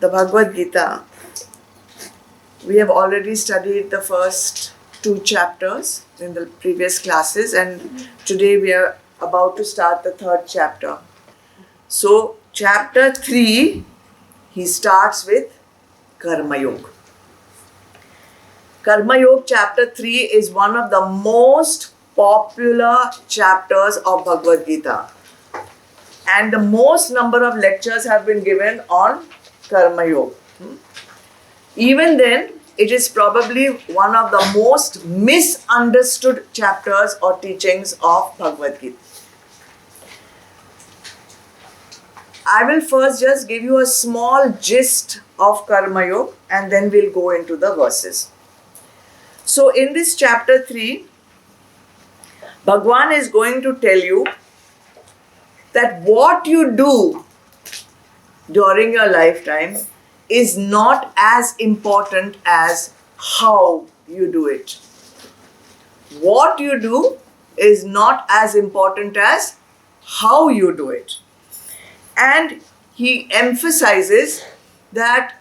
the Bhagavad Gita, we have already studied the first 2 chapters in the previous classes, and today we are about to start the 3rd chapter. So, chapter 3, he starts with Karma Yoga. Karma Yoga chapter 3 is one of the most popular chapters of Bhagavad Gita. And the most number of lectures have been given on Karma Yoga. Even then, it is probably one of the most misunderstood chapters or teachings of Bhagavad Gita. I will first just give you a small gist of Karma Yoga and then we'll go into the verses. So in this chapter 3, Bhagwan is going to tell you that what you do during your lifetime is not as important as how you do it. What you do is not as important as how you do it. And he emphasizes that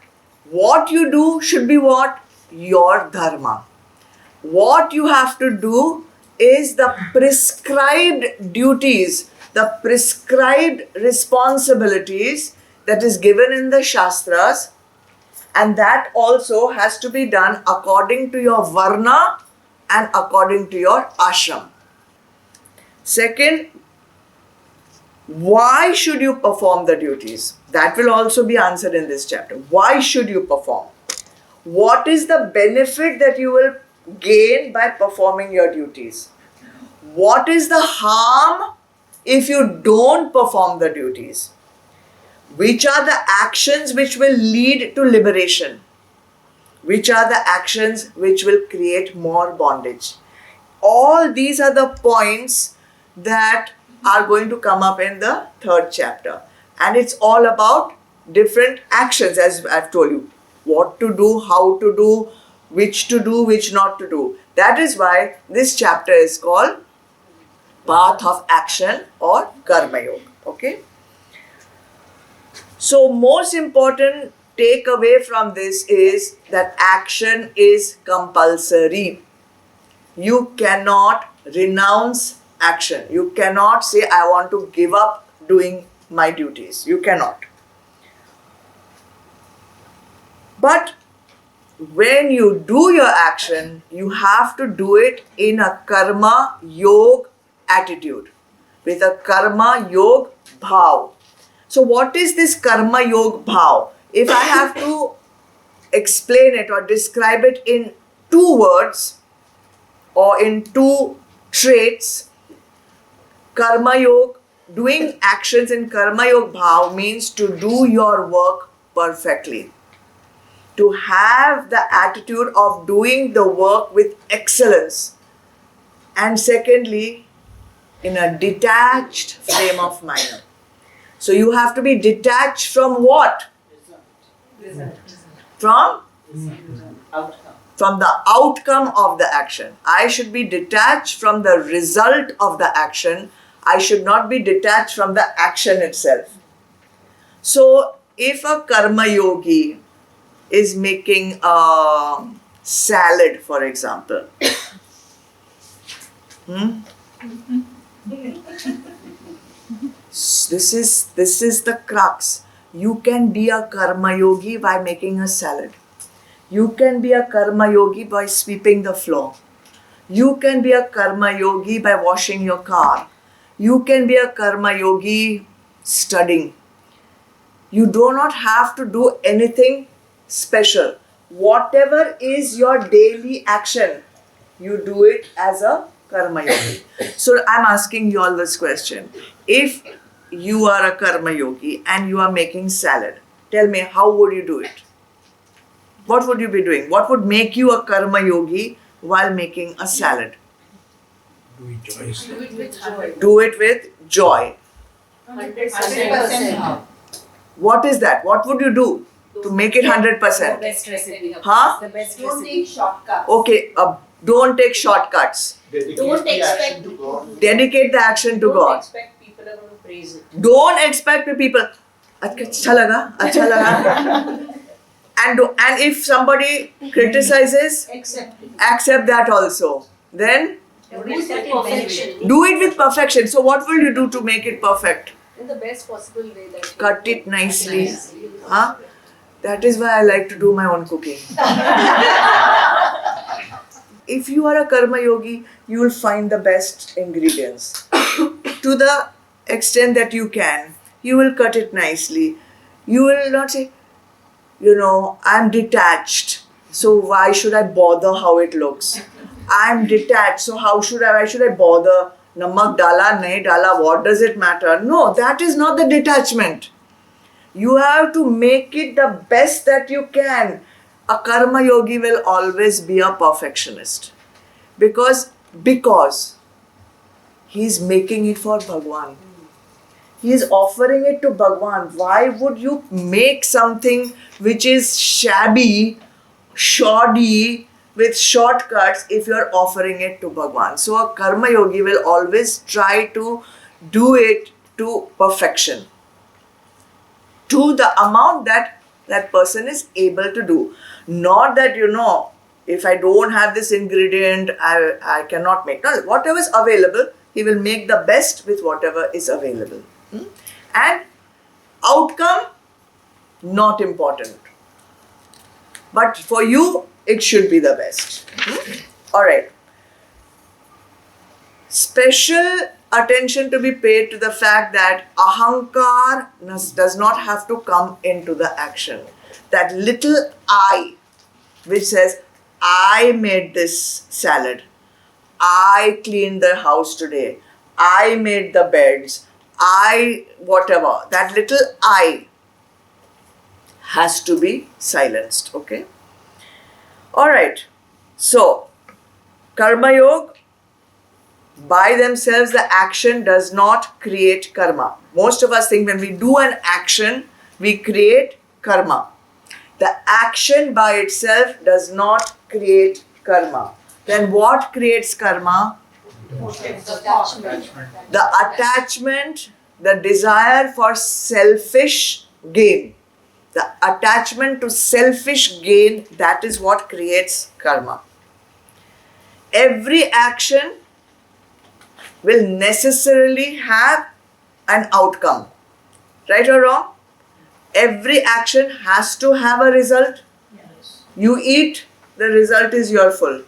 what you do should be what? Your dharma. What you have to do is the prescribed duties, the prescribed responsibilities that is given in the Shastras, and that also has to be done according to your varna and according to your ashram. Second, why should you perform the duties? That will also be answered in this chapter. Why should you perform? What is the benefit that you will gain by performing your duties? What is the harm if you don't perform the duties? Which are the actions which will lead to liberation? Which are the actions which will create more bondage? All these are the points that are going to come up in the 3rd chapter. And it's all about different actions, as I've told you. What to do, how to do, which not to do. That is why this chapter is called Path of Action or Karma Yoga. Okay? So most important takeaway from this is that action is compulsory. You cannot renounce action. You cannot say, I want to give up doing my duties. You cannot. But when you do your action, you have to do it in a karma yoga attitude, with a karma yoga bhav. So what is this karma yoga bhav? If I have to explain it or describe it in 2 words or in 2 traits, karma yoga, doing actions in karma yoga bhav means to do your work perfectly. To have the attitude of doing the work with excellence. And secondly, in a detached frame of mind. So you have to be detached from what? From the outcome of the action. I should be detached from the result of the action. I should not be detached from the action itself. So if a karma yogi is making a salad, for example, This is the crux. You can be a karma yogi by making a salad. You can be a karma yogi by sweeping the floor. You can be a karma yogi by washing your car. You can be a karma yogi studying. You do not have to do anything special. Whatever is your daily action, you do it as a karma yogi. So I'm asking you all this question. If you are a karma yogi and you are making salad, tell me, how would you do it? What would you be doing? What would make you a karma yogi while making a salad? Do it joyously. Do it with joy. 100%. What is that? What would you do to make it 100%? Best recipe. Huh? The best Don't recipe. take shortcuts. Okay, don't take shortcuts. Don't expect Dedicate the action to Don't God. expect people are going to praise it. Don't expect people. अच्छा लगा. And if somebody criticizes, accept that also. Then Do it with perfection. do it with perfection. So what will you do to make it perfect? In the best possible way that you Cut it nicely. Huh? That is why I like to do my own cooking. If you are a karma yogi, you will find the best ingredients. To the extent that you can, you will cut it nicely. You will not say, I'm detached, so why should I bother how it looks? I'm detached, so why should I bother? Namak dala, nahi dala, what does it matter? No, that is not the detachment. You have to make it the best that you can. A karma yogi will always be a perfectionist. Because he is making it for Bhagwan. He is offering it to Bhagwan. Why would you make something which is shabby, shoddy, with shortcuts if you are offering it to Bhagwan? So a karma yogi will always try to do it to perfection, to the amount that that person is able to do. Not that, if I don't have this ingredient, I cannot make. No, whatever is available, he will make the best with whatever is available. And outcome, not important. But for you, it should be the best. Alright. Special attention to be paid to the fact that ahankar does not have to come into the action. That little I, which says, I made this salad, I cleaned the house today, I made the beds, whatever, that little I has to be silenced, okay? Alright, so Karma Yoga, by themselves, the action does not create karma. Most of us think when we do an action, we create karma. The action by itself does not create karma. Then what creates karma? attachment. The attachment, the desire for selfish gain. The attachment to selfish gain, that is what creates karma. Every action will necessarily have an outcome. Right or wrong? Every action has to have a result. You eat, the result is you're full.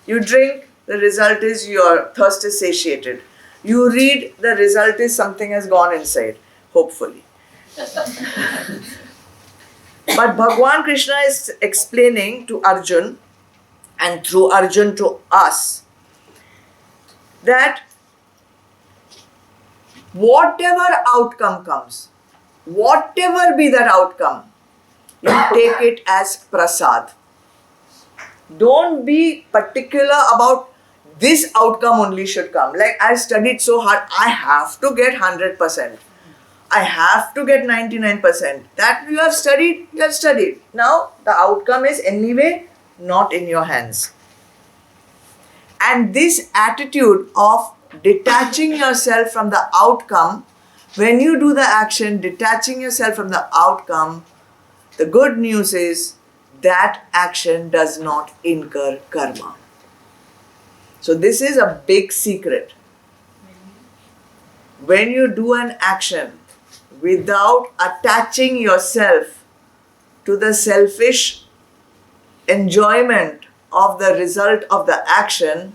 You drink, the result is your thirst is satiated. You read, the result is something has gone inside, hopefully. But Bhagwan Krishna is explaining to Arjun, and through Arjun to us, that whatever outcome comes, whatever be that outcome, you take it as prasad. Don't be particular about this outcome only should come. Like, I studied so hard, I have to get 100%. I have to get 99%. That you have studied, you have studied. Now, the outcome is anyway not in your hands. And this attitude of detaching yourself from the outcome, when you do the action, detaching yourself from the outcome, the good news is that action does not incur karma. So this is a big secret. When you do an action without attaching yourself to the selfish enjoyment of the result of the action,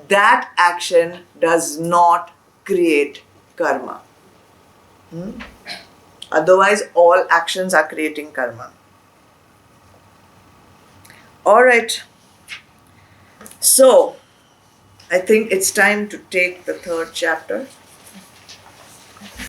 that action does not create karma. Otherwise, all actions are creating karma. Alright. So, I think it's time to take the third chapter.